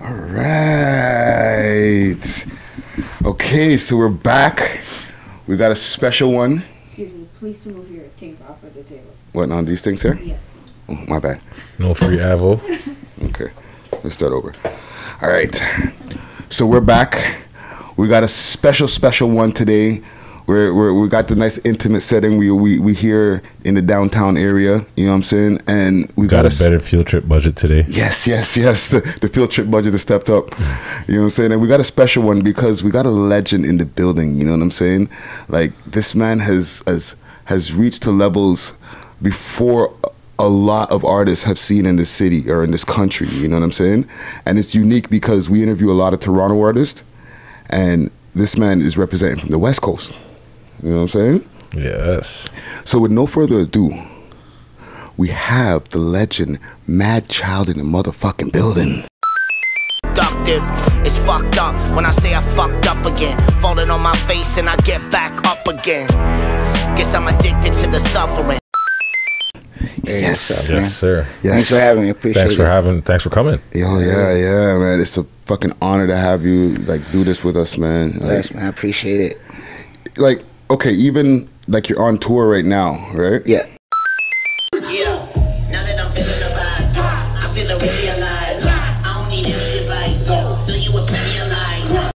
All right. Okay, so we're back. We got a special one. Excuse me, please to move your king off of the table. What, on these things here? Yes. Oh, my bad. No free avo. Okay, let's start over. All right, so we're back. We got a special one today. We got the nice intimate setting we here in the downtown area. You know what I'm saying? And we got a better field trip budget today. Yes. The field trip budget has stepped up. You know what I'm saying? And we got a special one because we got a legend in the building. You know what I'm saying? Like, this man has reached to levels before a lot of artists have seen in this city or in this country. You know what I'm saying? And it's unique because we interview a lot of Toronto artists, and this man is representing from the West Coast. You know what I'm saying? Yes. So with no further ado, we have the legend Madchild in the motherfucking building. Productive. It's fucked up when I say I fucked up again. Falling on my face and I get back up again. Guess I'm addicted to the suffering. Yes. Yes, sir. Yes. Thanks for having me. Appreciate it. Thanks for coming. Yeah, man. It's a fucking honor to have you do this with us, man. Yes, man. I appreciate it. Okay, even you're on tour right now, right? Yeah. Yeah, now that I'm feeling the vibe, I'm feeling really alive. I don't need any advice, do you realize?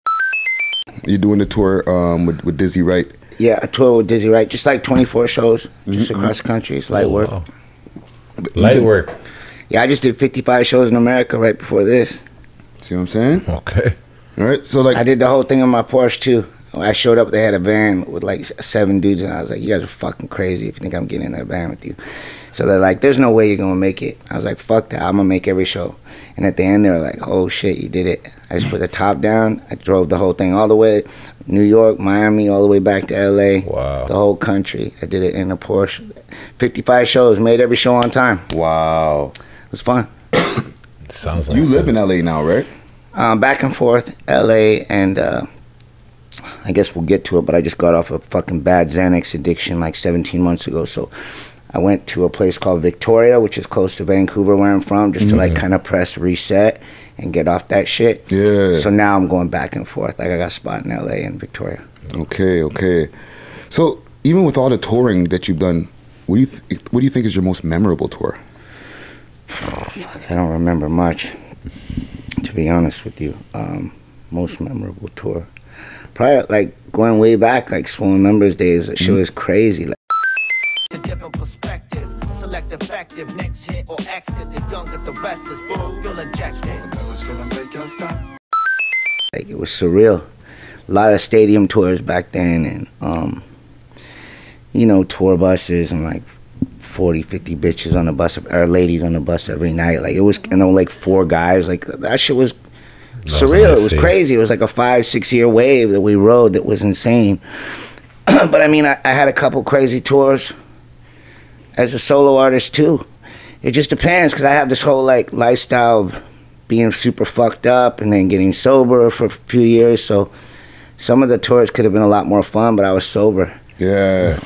You're doing the tour with Dizzy, right? Yeah, I tour with Dizzy, right? Just like 24 shows, just across the country. It's light work. Wow. Light work. Yeah, I just did 55 shows in America right before this. See what I'm saying? Okay. All right, so I did the whole thing in my Porsche too. When I showed up, they had a van with like 7 dudes, and I was like, you guys are fucking crazy if you think I'm getting in that van with you. So they're like, there's no way you're going to make it. I was like, fuck that, I'm going to make every show. And at the end, they were like, oh shit, you did it. I just put the top down. I drove the whole thing all the way, New York, Miami, all the way back to LA. Wow. The whole country. I did it in a Porsche. 55 shows, made every show on time. Wow. It was fun. Sounds like you live in LA now, right? Back and forth, LA, and I guess we'll get to it, but I just got off a fucking bad Xanax addiction like 17 months ago. So I went to a place called Victoria, which is close to Vancouver, where I'm from, just to like kind of press reset and get off that shit. Yeah. So now I'm going back and forth. Like I got a spot in LA and Victoria. Okay. So even with all the touring that you've done, what do you think is your most memorable tour? I don't remember much, to be honest with you. Most memorable tour. Probably like going way back, like Swollen Members days. That shit was crazy. Like, A different perspective, select effective, next hit or exit. The younger the rest is boom, you'll inject it. like it was surreal. A lot of stadium tours back then, and you know, tour buses and like 40, 50 bitches on the bus, or ladies on the bus every night. Like it was, you know, like 4 guys. Like that shit was surreal. It was crazy. It was like a 5-6 year wave that we rode that was insane. But I mean, I had a couple crazy tours as a solo artist too. It just depends, because I have this whole like lifestyle of being super fucked up and then getting sober for a few years. So some of the tours could have been a lot more fun, but I was sober. Yeah.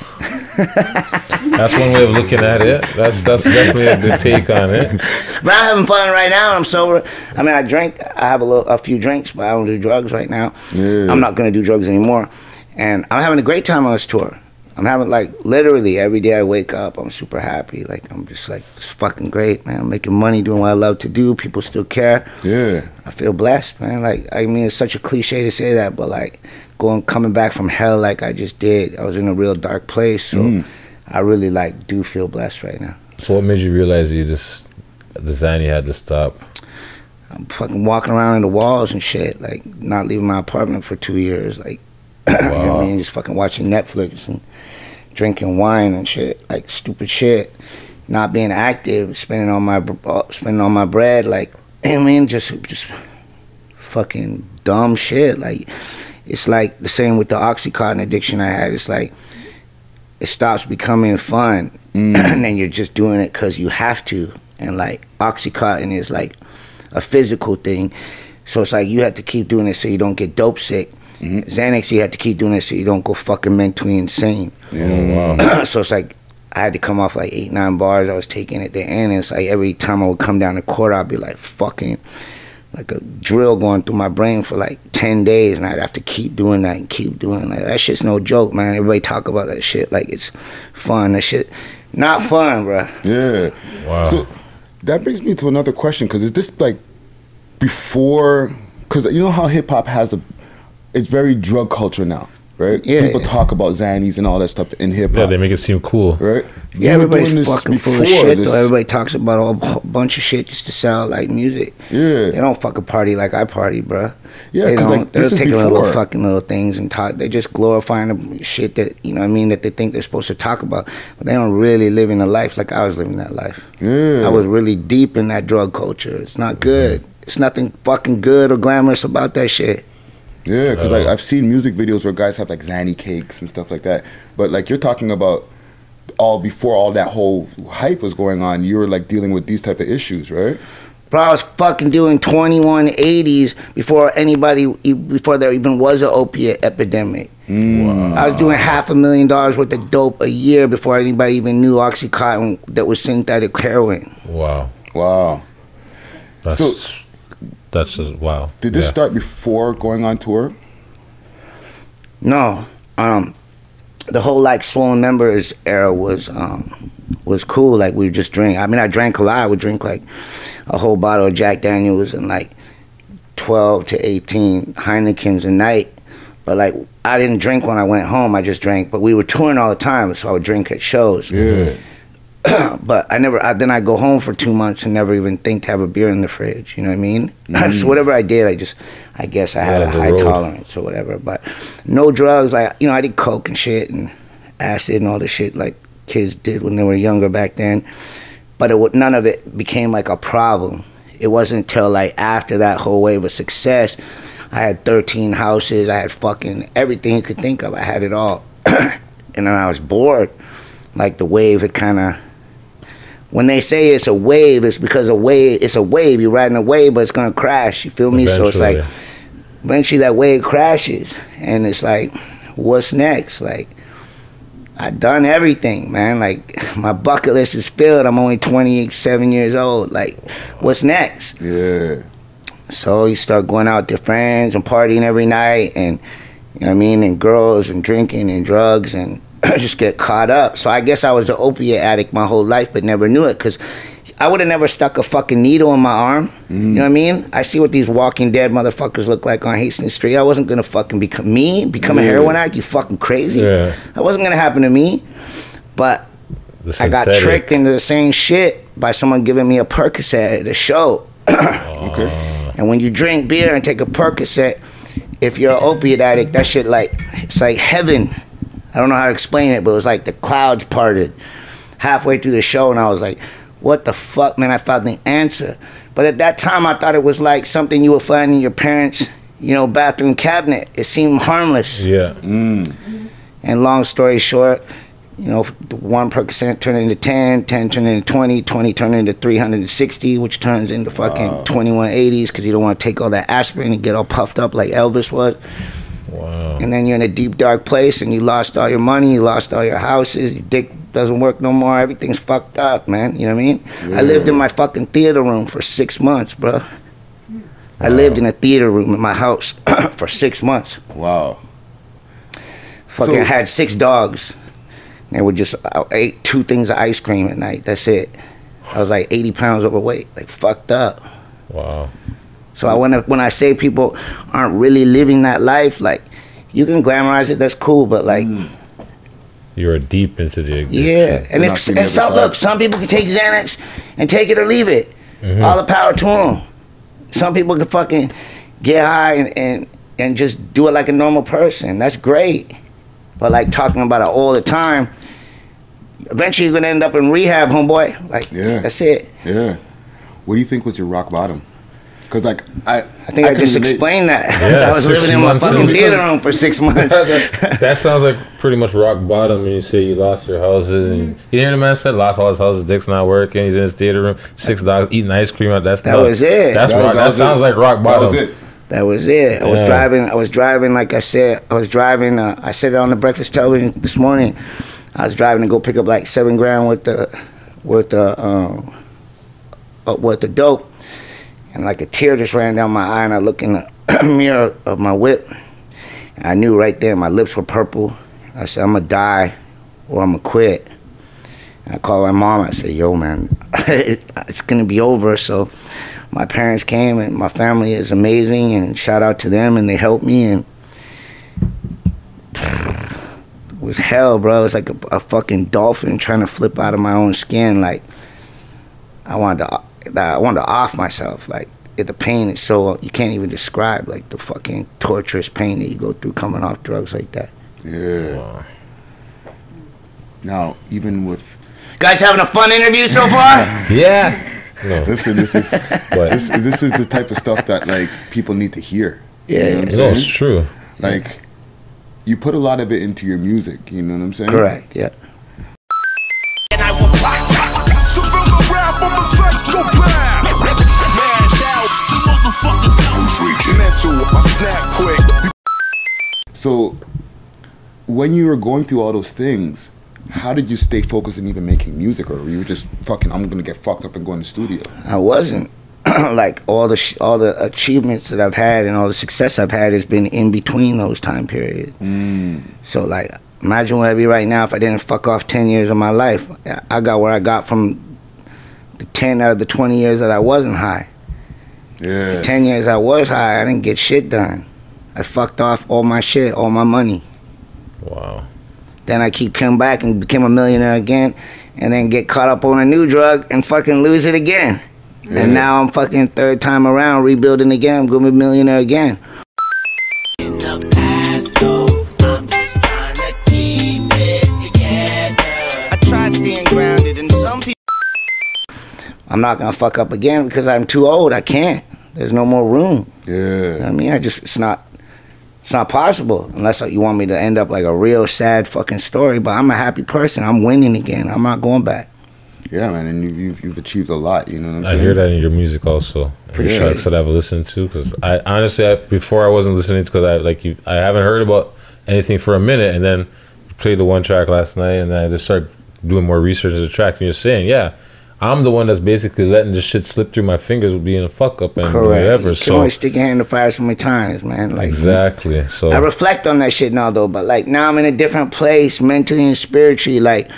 That's one way of looking at it. That's definitely a good take on it. But I'm having fun right now. I'm sober. I mean, I drink. I have a few drinks, but I don't do drugs right now. Yeah. I'm not gonna do drugs anymore. And I'm having a great time on this tour. I'm having, like, literally every day I wake up, I'm super happy. Like, I'm just like, it's fucking great, man. I'm making money doing what I love to do. People still care. Yeah. I feel blessed, man. Like, I mean, it's such a cliche to say that, but like coming back from hell like I just did, I was in a real dark place. So I really like do feel blessed right now. So what made you realize the Xanny had to stop? I'm fucking walking around in the walls and shit, like not leaving my apartment for 2 years, like you know what I mean, just fucking watching Netflix and drinking wine and shit, like stupid shit, not being active, spending all my bread, like, you know what I mean, just fucking dumb shit. Like, it's like the same with the Oxycontin addiction I had. It's like it stops becoming fun, and then you're just doing it because you have to. And like Oxycontin is like a physical thing, so it's like you have to keep doing it so you don't get dope sick. Xanax, you have to keep doing it so you don't go fucking mentally insane. Wow. So it's like I had to come off like 8-9 bars I was taking at the end, and it's like every time I would come down to court, I'd be like fucking like a drill going through my brain for like 10 days, and I'd have to keep doing that and keep doing that. That shit's no joke, man. Everybody talk about that shit like it's fun. That shit, not fun, bro. Yeah. Wow. So that brings me to another question, because is this like before, because you know how hip-hop has it's very drug culture now, right? Yeah. People talk about Xannies and all that stuff in hip-hop. Yeah, they make it seem cool. Right? Yeah, You were doing everybody's this fucking full of before shit, this. though. Everybody talks about a whole bunch of shit just to sell, like, music. Yeah. They don't fucking party like I party, bro. Yeah, they 'cause, don't. like, They're this is taking little before. fucking little things and talk. They're just glorifying the shit that, you know what I mean, that they think they're supposed to talk about. But they don't really live in a life like I was living that life. Yeah. I was really deep in that drug culture. It's not good. It's nothing fucking good or glamorous about that shit. Yeah, because like I've seen music videos where guys have like Xanny cakes and stuff like that. But like you're talking about before all that whole hype was going on, you were like dealing with these type of issues, right? Bro, I was fucking doing 2180s before there even was an opiate epidemic. Wow. I was doing $500,000 worth of dope a year before anybody even knew Oxycontin that was synthetic heroin. Wow. Wow. That's just wow. Did this start before going on tour? No. The whole like Swollen Members era was cool. Like we would just drink. I mean, I drank a lot. I would drink like a whole bottle of Jack Daniels and like 12 to 18 Heinekens a night. But like I didn't drink when I went home. I just drank. But we were touring all the time, so I would drink at shows. Yeah. But then I'd go home for 2 months and never even think to have a beer in the fridge. You know what I mean? So whatever I did, I guess I had a high tolerance or whatever. But no drugs. Like, you know, I did coke and shit and acid and all the shit like kids did when they were younger back then. But none of it became like a problem. It wasn't until like after that whole wave of success, I had 13 houses. I had fucking everything you could think of. I had it all. And then I was bored. Like the wave had kind of... When they say it's a wave, it's because it's a wave. You're riding a wave, but it's going to crash. You feel me? Eventually. So it's like, eventually that wave crashes. And it's like, what's next? Like, I've done everything, man. Like, my bucket list is filled. I'm only 27 years old. Like, what's next? Yeah. So you start going out with your friends and partying every night. And, you know what I mean? And girls and drinking and drugs and... just get caught up. So I guess I was an opiate addict my whole life, but never knew it, because I would have never stuck a fucking needle in my arm. You know what I mean? I see what these Walking Dead motherfuckers look like on Hastings Street. I wasn't gonna fucking become a heroin addict. You fucking crazy. Yeah. That wasn't gonna happen to me. But I got tricked into the same shit by someone giving me a Percocet at a show. Okay. And when you drink beer and take a Percocet, if you're an opiate addict, that shit it's like heaven. I don't know how to explain it, but it was like the clouds parted halfway through the show, and I was like, what the fuck, man? I found the answer. But at that time, I thought it was like something you would find in your parents' bathroom cabinet. It seemed harmless. Yeah. And long story short, the 1 Percocent turned into 10, 10 turned into 20, 20 turned into 360, which turns into fucking 2180s, because you don't want to take all that aspirin and get all puffed up like Elvis was. Wow. And then you're in a deep, dark place, and you lost all your money, you lost all your houses, your dick doesn't work no more, everything's fucked up, man. You know what I mean? Yeah. I lived in my fucking theater room for 6 months, bro. I lived in a theater room in my house for 6 months. Wow. Fucking had 6 dogs. They would I ate 2 things of ice cream at night. That's it. I was like 80 pounds overweight, like fucked up. Wow. So when I say people aren't really living that life, like, you can glamorize it, that's cool, but like... You are deep into the... Yeah, and look, some people can take Xanax and take it or leave it. All the power to them. Some people can fucking get high and just do it like a normal person. That's great. But like talking about it all the time, eventually you're gonna end up in rehab, homeboy. Like, that's it. Yeah. What do you think was your rock bottom? Because like I think I just explained that. Yeah, I was living in my fucking theater room for 6 months. That sounds like pretty much rock bottom. And you say you lost your houses, and you hear the man said lost all his houses, dick's not working. He's in his theater room, 6 dogs eating ice cream. That was it. That sounds like rock bottom. That was it. I was driving. Like I said, I driving. I said it on the breakfast television this morning. I was driving to go pick up like $7 grand worth the dope. And like a tear just ran down my eye, and I looked in the mirror of my whip, and I knew right there my lips were purple. I said, I'm gonna die or I'm gonna quit. And I called my mom. I said, yo, man, it's gonna be over. So my parents came, and my family is amazing, and shout out to them, and they helped me, and it was hell, bro. It was like a fucking dolphin trying to flip out of my own skin. Like, I wanted to off myself. Like, the pain is so, you can't even describe, like, the fucking torturous pain that you go through coming off drugs like that. Yeah. Wow. Now, even with... Guys having a fun interview so far? Yeah. No. Listen, this is the type of stuff that, like, people need to hear. Yeah. You know what I'm No, it's true. Like, you put a lot of it into your music, you know what I'm saying? Correct, yeah. And I will So, when you were going through all those things, how did you stay focused on even making music, or were you just fucking, I'm gonna get fucked up and go in the studio? I wasn't. Like, all the achievements that I've had and all the success I've had has been in between those time periods. So, like, imagine where I'd be right now if I didn't fuck off 10 years of my life. I got where I got from the 10 out of the 20 years that I wasn't high. Yeah. The 10 years I was high, I didn't get shit done. I fucked off all my shit, all my money. Wow. Then I keep coming back and became a millionaire again, and then get caught up on a new drug and fucking lose it again. Yeah. And now I'm fucking third time around, rebuilding again. I'm gonna be a millionaire again. In the past, though, I'm just trying to keep it together. I tried staying grounded, and some people... I'm not gonna fuck up again because I'm too old. I can't. There's no more room. Yeah. You know what I mean? It's not possible unless you want me to end up like a real sad fucking story. But I'm a happy person. I'm winning again. I'm not going back. Yeah, man, and you've achieved a lot. You know what I'm saying? I hear that in your music also. Appreciate tracks that I've listened to, because I honestly, before I wasn't listening because I haven't heard about anything for a minute, and then you played the one track last night, and then I just started doing more research of the track, and you're saying, yeah, I'm the one that's basically letting this shit slip through my fingers with being a fuck up and whatever. You can only stick your hand in the fire so many times, man. Like, exactly. So I reflect on that shit now, though. But like now, I'm in a different place mentally and spiritually. Like,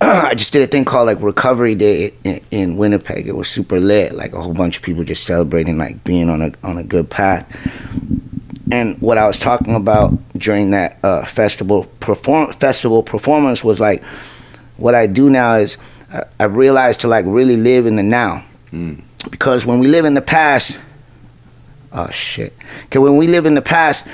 I just did a thing called like Recovery Day in Winnipeg. It was super lit. Like a whole bunch of people just celebrating like being on a good path. And what I was talking about during that festival performance was like, what I do now is I realized to like really live in the now. Because when we live in the past, oh shit. Okay, when we live in the past,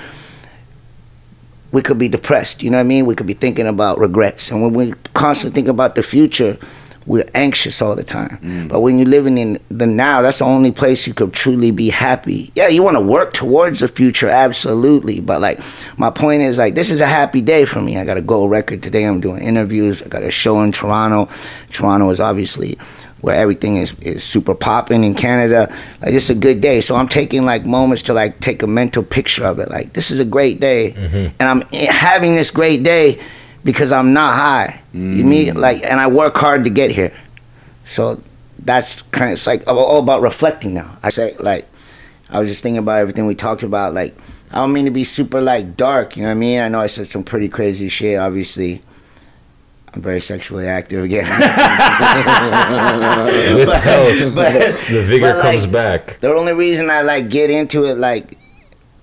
we could be depressed, you know what I mean? We could be thinking about regrets. And when we constantly think about the future, we're anxious all the time. But when you're living in the now, that's the only place you could truly be happy. Yeah, you want to work towards the future, absolutely. But like, my point is like, this is a happy day for me. I got a gold record today. I'm doing interviews. I got a show in Toronto. Toronto is obviously where everything is super popping in Canada. Like, it's a good day. So I'm taking like moments to like take a mental picture of it. Like, this is a great day. And I'm having this great day because I'm not high. You mean, like, and I work hard to get here. So that's kind of, it's like all about reflecting now. I say, like, I was just thinking about everything we talked about. Like, I don't mean to be super like dark, you know what I mean? I know I said some pretty crazy shit, obviously. I'm very sexually active again. but the vigor like, comes back. The only reason I like get into it like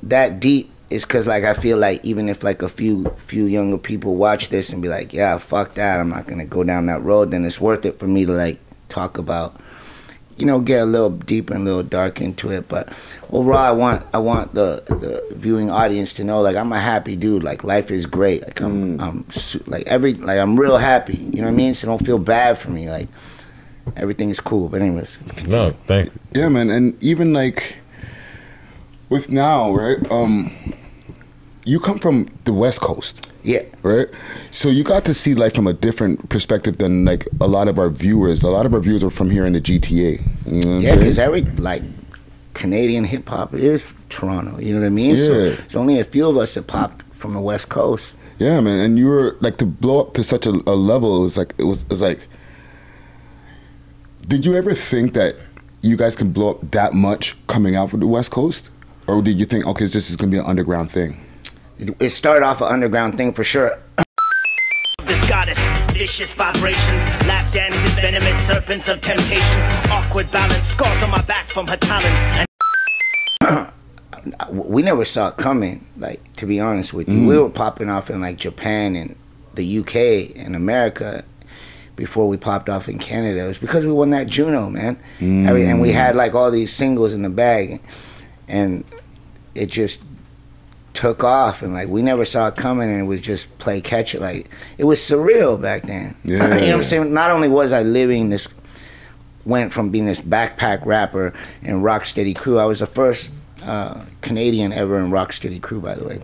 that deep is because like I feel like even if like a few younger people watch this and be like, yeah, fuck that, I'm not gonna go down that road, then it's worth it for me to like talk about, you know, get a little deeper and a little dark into it. But overall, I want the viewing audience to know like I'm a happy dude. Like, life is great. Like I'm real happy. You know what I mean? So don't feel bad for me. Like, everything is cool. But anyways, let's continue. No, thank you. Yeah, man, and even like with now, right? You come from the West Coast. Yeah. Right? So you got to see life from a different perspective than like a lot of our viewers. A lot of our viewers are from here in the GTA. You know what I'm because saying? every like Canadian hip hop is Toronto. You know what I mean? Yeah. So there's only a few of us that popped from the West Coast. Yeah, man. And you were like, to blow up to such a level, it was like did you ever think that you guys can blow up that much coming out from the West Coast? Or did you think, okay, this is going to be an underground thing? It started off an underground thing for sure. This goddess, vicious vibrations, lap dances, venomous serpents of temptation, awkward balance, scars on my back from her talons. We never saw it coming, like, to be honest with you. We were popping off in like Japan and the UK and America before we popped off in Canada. It was because we won that Juno, man. And we had like all these singles in the bag, and it just took off, and like we never saw it coming, and it was just play catch it. Like, it was surreal back then. Yeah. You know what I'm saying? Not only was I living this, went from being this backpack rapper and Rocksteady Crew. I was the first Canadian ever in Rocksteady Crew, by the way.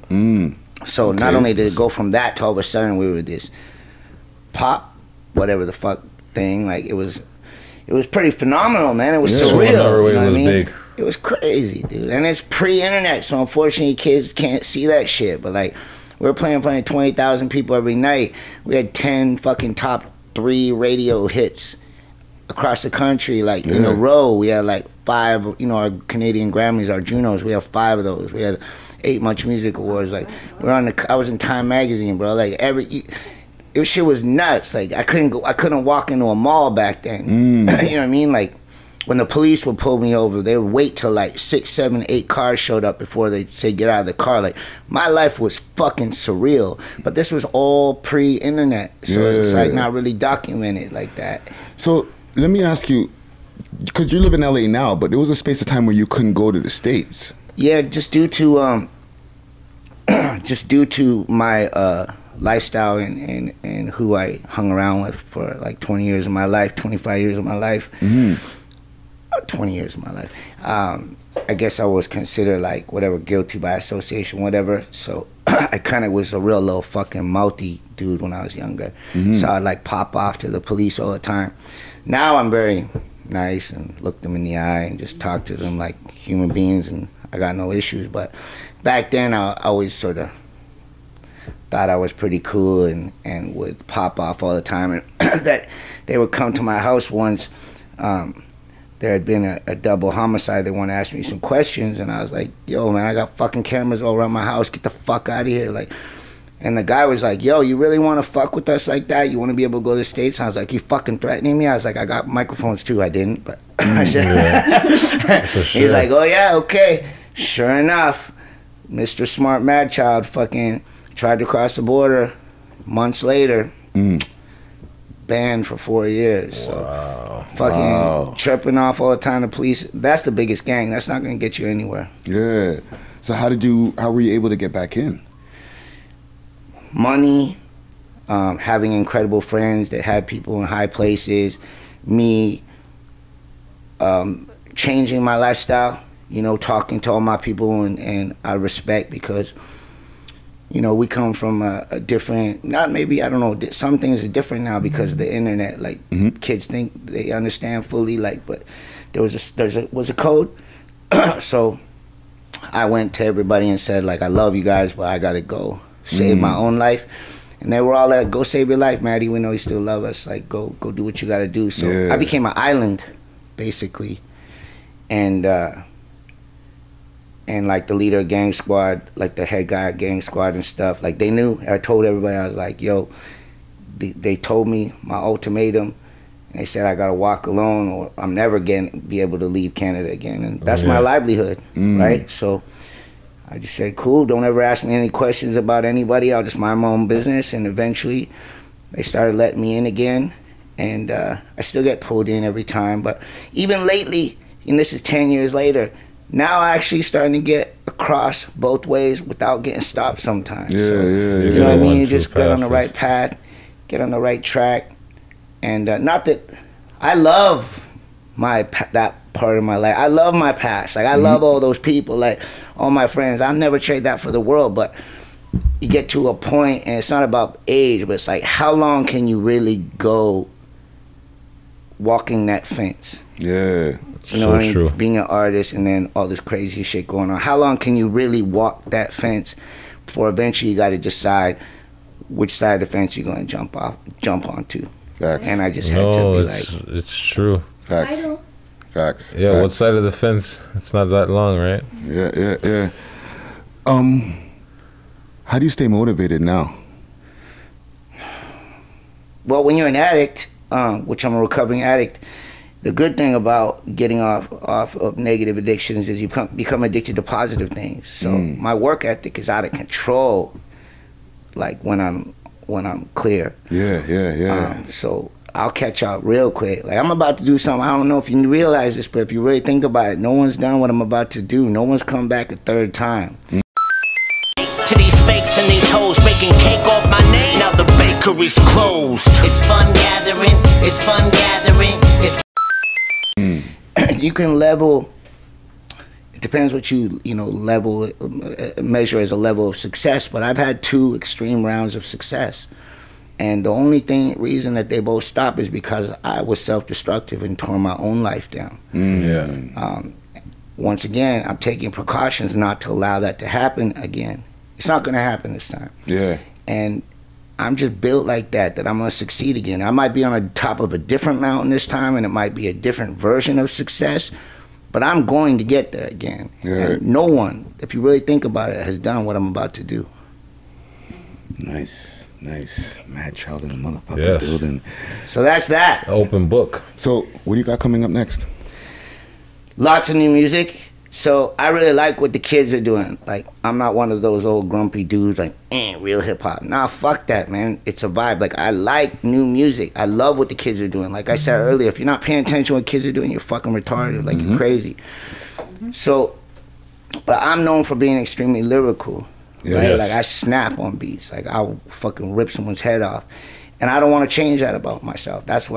So not only did it go from that to all of a sudden we were this pop, whatever the fuck thing, like it was pretty phenomenal, man. It was surreal. You know what I mean? Big. It was crazy, dude. And it's pre-internet, so unfortunately kids can't see that shit. But like, we were playing in front of 20,000 people every night. We had 10 fucking top 3 radio hits across the country, like in a row. We had like 5, you know, our Canadian Grammys, our Junos. We have 5 of those. We had 8 Much Music Awards. Like, I was in Time Magazine, bro. Like it shit was nuts. Like I couldn't walk into a mall back then. You know what I mean? Like, when the police would pull me over, they would wait till like 6, 7, 8 cars showed up before they'd say get out of the car. Like, my life was fucking surreal. But this was all pre-internet, so it's like not really documented like that. So let me ask you, because you live in LA now, but there was a space of time where you couldn't go to the States. Yeah, just due to my lifestyle and who I hung around with for like 20 years of my life, 25 years of my life. 20 years of my life. I guess I was considered like whatever, guilty by association, whatever. So I kind of was a real little fucking mouthy dude when I was younger. So I'd like pop off to the police all the time. Now I'm very nice and look them in the eye and just talk to them like human beings, and I got no issues. But back then I always sort of thought I was pretty cool and would pop off all the time. And that they would come to my house once. There had been a double homicide. They want to ask me some questions, and I was like, yo, man, I got fucking cameras all around my house. Get the fuck out of here. Like, and the guy was like, yo, you really want to fuck with us like that? You want to be able to go to the States? And I was like, you fucking threatening me? I was like, I got microphones too. I didn't, but I said, sure. He's like, oh yeah, okay. Sure enough, Mr. Smart Madchild fucking tried to cross the border. Months later, banned for 4 years. So fucking tripping off all the time. The police, that's the biggest gang. That's not gonna get you anywhere. Yeah. So how were you able to get back in? Money, having incredible friends that had people in high places, me changing my lifestyle, you know, talking to all my people, and I respect, because you know, we come from a different, not maybe, I don't know, some things are different now because of the internet. Like, kids think they understand fully, like, but there was a code. So I went to everybody and said, like, I love you guys, but I gotta go save my own life. And they were all like, go save your life, Maddie. We know you still love us. Like, go do what you gotta do. So I became an island, basically. And like the leader of Gang Squad, like the head guy at Gang Squad and stuff, like they knew. I told everybody, I was like, yo, they told me my ultimatum. And they said I gotta walk alone or I'm never be able to leave Canada again. And that's my livelihood, right? So I just said, cool, don't ever ask me any questions about anybody. I'll just mind my own business. And eventually they started letting me in again. And I still get pulled in every time. But even lately, and this is 10 years later, now I actually starting to get across both ways without getting stopped sometimes. You know what I mean? You just get on the right path, get on the right track. And not that I love that part of my life. I love my past. Like, I love all those people, like all my friends. I'll never trade that for the world. But you get to a point, and it's not about age, but it's like, how long can you really go walking that fence? You know what I mean? Being an artist and then all this crazy shit going on. How long can you really walk that fence before eventually you got to decide which side of the fence you're going to jump onto? Facts. And I just had to be like, it's true. Facts. Facts. Yeah, Facts. what side of the fence? It's not that long, right? Yeah. How do you stay motivated now? Well, when you're an addict, which I'm a recovering addict, the good thing about getting off of negative addictions is you become addicted to positive things. So my work ethic is out of control, like when I'm clear. Yeah. So I'll catch out real quick. Like, I'm about to do something. I don't know if you realize this, but if you really think about it, no one's done what I'm about to do. No one's come back a third time. To these fakes and these hoes making cake off my name. Now the bakery's closed. It's fun gathering. It's fun gathering. It's You can level. It depends what you level measure as a level of success. But I've had 2 extreme rounds of success, and the only reason that they both stopped is because I was self-destructive and tore my own life down. Once again, I'm taking precautions not to allow that to happen again. It's not going to happen this time. Yeah. And I'm just built like that I'm going to succeed again. I might be on the top of a different mountain this time, and it might be a different version of success, but I'm going to get there again. Yeah. And no one, if you really think about it, has done what I'm about to do. Nice. Madchild in the motherfucking building. So that's that. Open book. So what do you got coming up next? Lots of new music. So I really like what the kids are doing. Like, I'm not one of those old grumpy dudes like, real hip hop. Nah, fuck that, man. It's a vibe. Like, I like new music. I love what the kids are doing. Like I said earlier, if you're not paying attention to what kids are doing, you're fucking retarded. Like, you're crazy. So, but I'm known for being extremely lyrical. Right? Like, I snap on beats. Like, I'll fucking rip someone's head off. And I don't want to change that about myself. That's who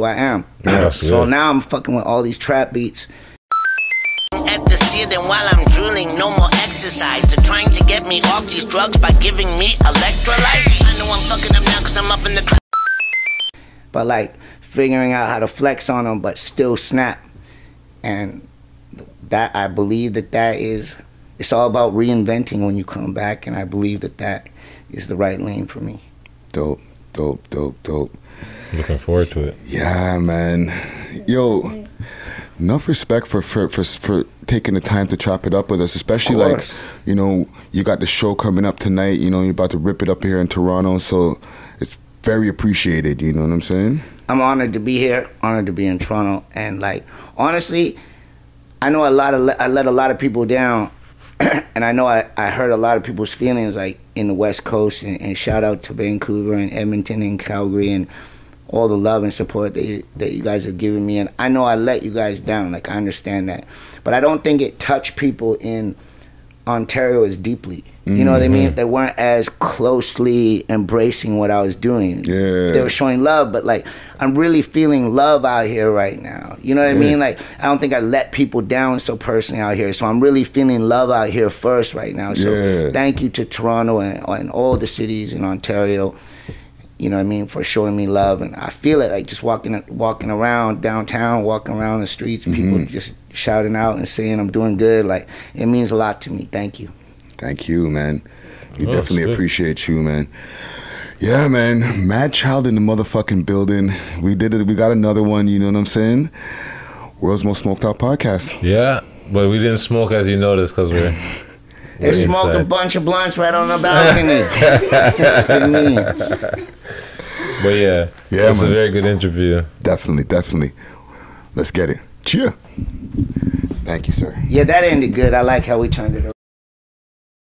I am. So now I'm fucking with all these trap beats. at the ceiling while I'm drilling. No more exercise. They're trying to get me off these drugs by giving me electrolytes. I know I'm fucking up now because I'm up in the... But like figuring out how to flex on them but still snap. And that, I believe that is, it's all about reinventing when you come back, and I believe that is the right lane for me. Dope. Looking forward to it. Yeah, man. Yo, enough respect for taking the time to chop it up with us, especially like, you know, you got the show coming up tonight, you know, you're about to rip it up here in Toronto, so it's very appreciated, you know what I'm saying? I'm honored to be here, honored to be in Toronto, and like, honestly, I know I let a lot of people down, and I know I hurt a lot of people's feelings, like in the West Coast, and shout out to Vancouver and Edmonton and Calgary and all the love and support that you guys have given me. And I know I let you guys down, like I understand that, but I don't think it touched people in Ontario as deeply. You know what I mean? They weren't as closely embracing what I was doing. Yeah. They were showing love, but like, I'm really feeling love out here right now. You know what I mean? Like, I don't think I let people down so personally out here. So I'm really feeling love out here first right now. So thank you to Toronto and all the cities in Ontario, you know what I mean, for showing me love. And I feel it, like just walking around downtown, walking around the streets, people just shouting out and saying I'm doing good. Like, it means a lot to me. Thank you. Thank you, man. We definitely appreciate you, man. Yeah, man. Madchild in the motherfucking building. We did it. We got another one, you know what I'm saying? World's Most Smoked Out Podcast. Yeah, but we didn't smoke, as you noticed, because we're... They smoked a bunch of blunts right on the balcony. But yeah, it was a very good interview. Definitely. Let's get it. Cheer. Thank you, sir. Yeah, that ended good. I like how we turned it around.